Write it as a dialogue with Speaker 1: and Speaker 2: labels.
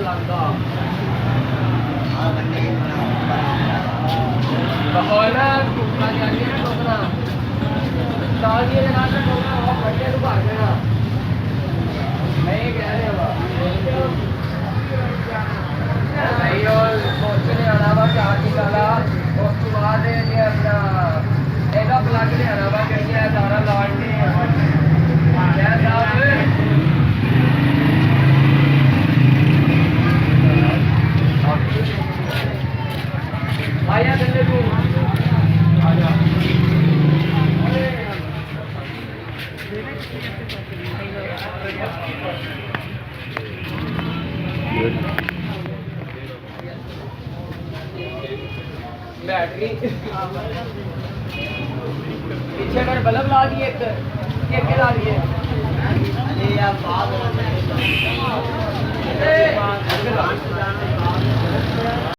Speaker 1: लगता और ना टूटना चाहिए ना टोकना दाल ये लगा कर टोकना और खट्टे तो भाग देना मैं ये कह रहे हो नहीं और सोचने अलावा चार निकाला उसके बाद ये अपना ਇਹਦਾ ਪਲੱਗ ਲਿਆਣਾ ਵਾ ਜਿਹੜੀ ਹੈ ਸਾਰਾ ਲਾਟ ਕੇ ਜੈ ਸਾਹਿਬ ਆਇਆ ਦਿੰਦੇ ਤੂੰ ਆ ਜਾ बैटरी पीछे मैंने बल्ब ला दिए एक ला दिए अरे यार बाद